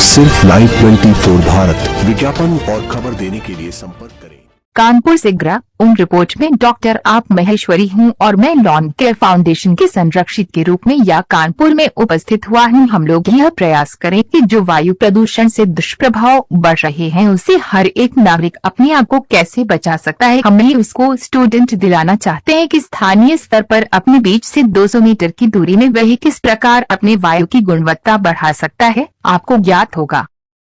सिर्फ लाइव 24 भारत विज्ञापन और खबर देने के लिए संपर्क करें। कानपुर से उन रिपोर्ट में डॉक्टर आप महेश्वरी हूं और मैं लॉन केयर फाउंडेशन के संरक्षित के रूप में या कानपुर में उपस्थित हुआ हूं। हम लोग यह प्रयास करें कि जो वायु प्रदूषण से दुष्प्रभाव बढ़ रहे हैं उससे हर एक नागरिक अपने आप को कैसे बचा सकता है। हम ही उसको स्टूडेंट दिलाना चाहते हैं कि स्थानीय स्तर पर अपने बीच से 200 मीटर की दूरी में वह किस प्रकार अपने वायु की गुणवत्ता बढ़ा सकता है। आपको ज्ञात होगा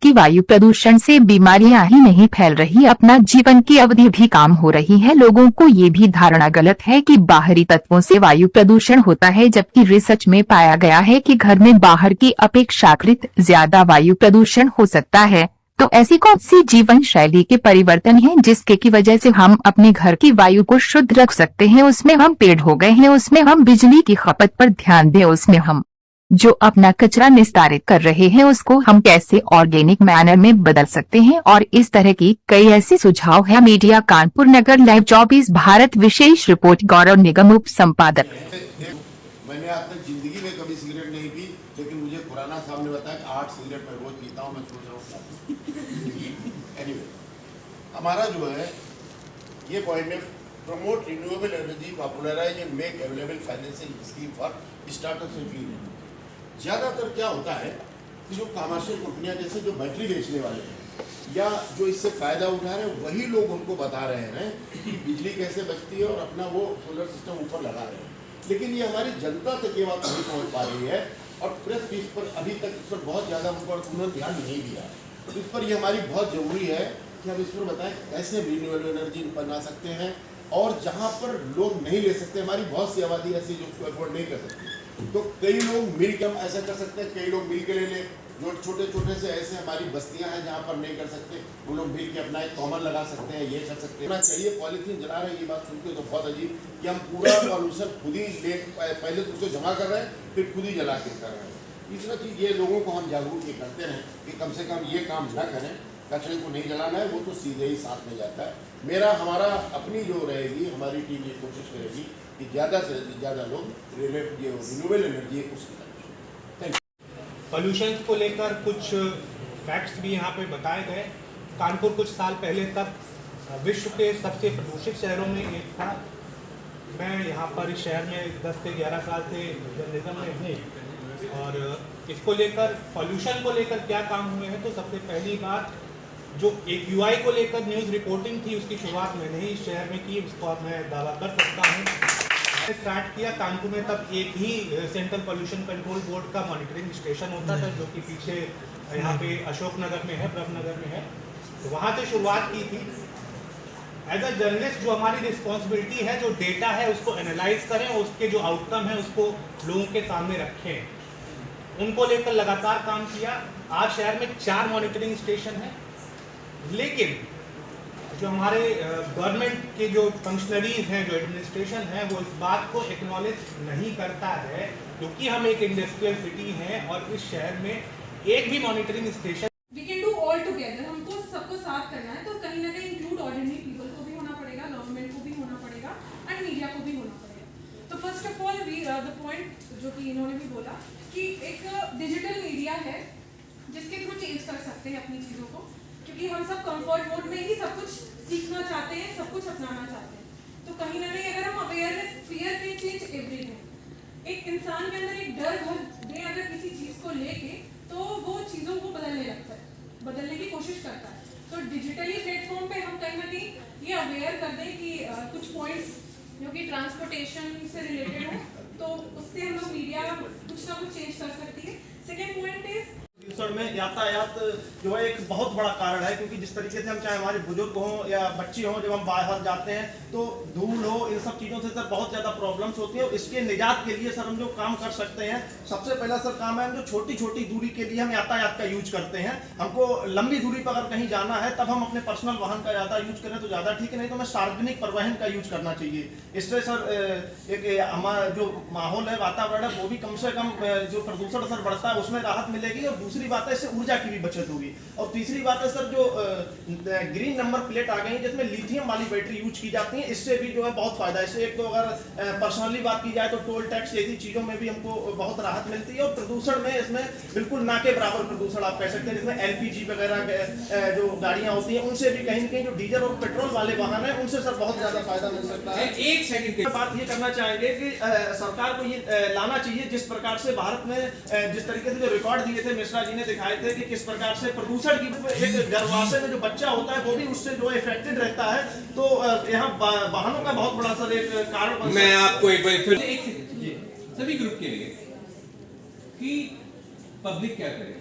कि वायु प्रदूषण से बीमारियां ही नहीं फैल रही, अपना जीवन की अवधि भी कम हो रही है। लोगों को ये भी धारणा गलत है कि बाहरी तत्वों से वायु प्रदूषण होता है, जबकि रिसर्च में पाया गया है कि घर में बाहर की अपेक्षाकृत ज्यादा वायु प्रदूषण हो सकता है। तो ऐसी कौन सी जीवन शैली के परिवर्तन हैं जिसके की वजह से हम अपने घर की वायु को शुद्ध रख सकते हैं? उसमें हम पेड़ हो गए हैं, उसमें हम बिजली की खपत पर ध्यान दें, उसमें हम जो अपना कचरा निस्तारित कर रहे हैं उसको हम कैसे ऑर्गेनिक मैनर में बदल सकते हैं। और इस तरह की कई ऐसे सुझाव है। मीडिया कानपुर नगर लाइव 24 भारत विशेष रिपोर्ट गौरव निगम उप संपादक। मैंने आज तक जिंदगी में कभी सिगरेट नहीं पी, लेकिन मुझे पुराना साहब ने बताया कि 8 सिगरेट मैं रोज पीता हूँ। मैं सोच रहा हूँ एनीवे, हमारा जो है ये पॉइंट है, promote renewable energy, popularise and make available financial scheme for startups and clean energy. ज़्यादातर क्या होता है कि जो कमर्शियल कंपनियां जैसे जो बैटरी बेचने वाले हैं या जो इससे फ़ायदा उठा रहे हैं वही लोग उनको बता रहे हैं कि बिजली कैसे बचती है और अपना वो सोलर सिस्टम ऊपर लगा रहे हैं, लेकिन ये हमारी जनता तक ये बात नहीं पहुँच पा रही है। और प्रेस भी इस पर अभी तक इस पर बहुत ज़्यादा उन्होंने ध्यान नहीं दिया। तो इस पर ये हमारी बहुत ज़रूरी है कि हम इस पर बताएं कैसे रिन्यूएबल एनर्जी बना सकते हैं। और जहाँ पर लोग नहीं ले सकते, हमारी बहुत सी आबादी ऐसी जो उसको अफोर्ड नहीं कर सकती, तो कई लोग मिल के हम ऐसा कर सकते हैं, कई लोग मिल के ले लें। जो छोटे छोटे से ऐसे हमारी बस्तियां हैं जहाँ पर नहीं कर सकते, वो लोग मिल के अपना एक कॉमन लगा सकते हैं, ये कर सकते हैं। चाहिए पॉलीथीन जला रहे हैं, ये बात सुनते तो बहुत अजीब कि हम पूरा पॉल्यूशन खुद ही ले, पहले तो उसको जमा कर रहे हैं फिर खुद ही जला के कर रहे हैं। तीसरा चीज़ ये लोगों को हम जागरूक ये करते हैं कि कम से कम ये काम न करें, कचरे को नहीं जलाना है, वो तो सीधे ही साथ में जाता है। हमारा अपनी जो रहेगी, हमारी टीम ये कोशिश करेगी कि ज़्यादा से ज़्यादा लोग रिन्यूएबल एनर्जी उसकी तरफ। Thank you. पॉल्यूशन को लेकर कुछ फैक्ट्स भी यहाँ पे बताए गए। कानपुर कुछ साल पहले तक विश्व के सबसे प्रदूषित शहरों में एक था। मैं यहाँ पर इस शहर में 10 से 11 साल से जर्नलिज्म में हूँ और इसको लेकर पॉल्यूशन को लेकर क्या काम हुए हैं, तो सबसे पहली बात जो एक यूआई को लेकर न्यूज़ रिपोर्टिंग थी उसकी शुरुआत मैंने ही इस शहर में की, उसको अब मैं दावा कर सकता हूँ। स्टार्ट किया कानपुर में, तब एक ही सेंट्रल पॉल्यूशन कंट्रोल बोर्ड का मॉनिटरिंग स्टेशन होता था जो कि पीछे यहाँ पे अशोक नगर में है, ब्रह्म नगर में है। तो वहाँ से शुरुआत की थी। एज अ जर्नलिस्ट जो हमारी रिस्पॉन्सिबिलिटी है, जो डेटा है उसको एनालाइज करें और उसके जो आउटकम है उसको लोगों के सामने रखें। उनको लेकर लगातार काम किया। आज शहर में 4 मॉनिटरिंग स्टेशन हैं, लेकिन जो हमारे गवर्नमेंट के जो फंक्शनरीज हैं, जो एडमिनिस्ट्रेशन है, वो इस बात को एक्नॉलेज नहीं करता है क्योंकि हम एक इंडस्ट्रियल सिटी हैं और इस शहर में एक भी monitoring station we can do all together. हमको सबको साथ करना है, तो कहीं ना कहीं इंक्लूड ऑर्डिनरी पीपल को भी होना पड़ेगा, गवर्नमेंट को भी होना पड़ेगा एंड मीडिया को भी होना पड़ेगा। तो first of all the point जो कि इन्होंने भी बोला कि एक डिजिटल मीडिया है जिसके थ्रू चेंज कर सकते हैं अपनी चीज़ों को, क्योंकि हम सब कंफर्ट मोड में ही सब कुछ सीखना चाहते हैं, सब कुछ अपनाना चाहते हैं। तो कहीं ना कहीं अगर हम awareness, fear can change everything. एक इंसान के अंदर एक डर भर दे अगर किसी चीज़ को लेके, तो वो चीज़ों को बदलने लगता है, बदलने की कोशिश करता है। तो डिजिटली प्लेटफॉर्म पे हम कहीं ना कहीं ये अवेयर कर दें कि कुछ पॉइंट्स जो कि ट्रांसपोर्टेशन से रिलेटेड हो, तो उससे हम लोग मीडिया कुछ ना कुछ चेंज कर सकती है। सेकेंड पॉइंट इज में यातायात जो है एक बहुत बड़ा कारण है, क्योंकि जिस तरीके से हम चाहे हमारे बुजुर्ग हों या बच्चे हों, जब हम बाहर जाते हैं तो धूल हो, इन सब चीज़ों से सर बहुत ज़्यादा प्रॉब्लम्स होती है। और इसके निजात के लिए सर हम जो काम कर सकते हैं, सबसे पहला सर काम है हम जो छोटी छोटी दूरी के लिए हम यातायात का यूज करते हैं। हमको लंबी दूरी पर अगर कहीं जाना है तब हम अपने पर्सनल वाहन का ज़्यादा यूज करें तो ज़्यादा ठीक है, नहीं तो हमें सार्वजनिक परिवहन का यूज करना चाहिए। इससे सर एक हमारा जो माहौल है, वातावरण है, वो भी कम से कम जो प्रदूषण सर बढ़ता है उसमें राहत मिलेगी। और दूसरी बात बात है इससे ऊर्जा की भी बचत होगी। और तीसरी बात है सर, जो ग्रीन नंबर प्लेट आ गई है जिसमें लिथियम वाली बैटरी यूज की जाती है, इससे भी जो है बहुत फायदा है। इससे एक तो अगर पर्सनली बात की जाए तो टोल टैक्स जैसी चीजों में भी हमको बहुत राहत मिलती है, और प्रदूषण में इसमें बिल्कुल ना के बराबर प्रदूषण आप कह सकते हैं। जिसमें एलपीजी वगैरह जो गाड़ियां होती हैं उनसे भी कहीं न कहीं जो डीजल और पेट्रोल वाले वाहन है उनसे सर बहुत ज्यादा फायदा मिल सकता है। एक सेकंड के बात ये करना चाहेंगे कि सरकार को ये लाना चाहिए, जिस प्रकार से भारत में जिस तरीके से जो रिकॉर्ड दिए थे मिश्रा जी ने दिखाए थे कि किस प्रकार से प्रदूषण की एक गर्भाशय में जो बच्चा होता है वो भी उससे जो इफेक्टेड रहता है, तो यहाँ वाहनों का बहुत बड़ा सर एक कारण बन मैं आपको एक बार फिर एक सेकंड सभी ग्रुप के लिए कि पब्लिक क्या करे।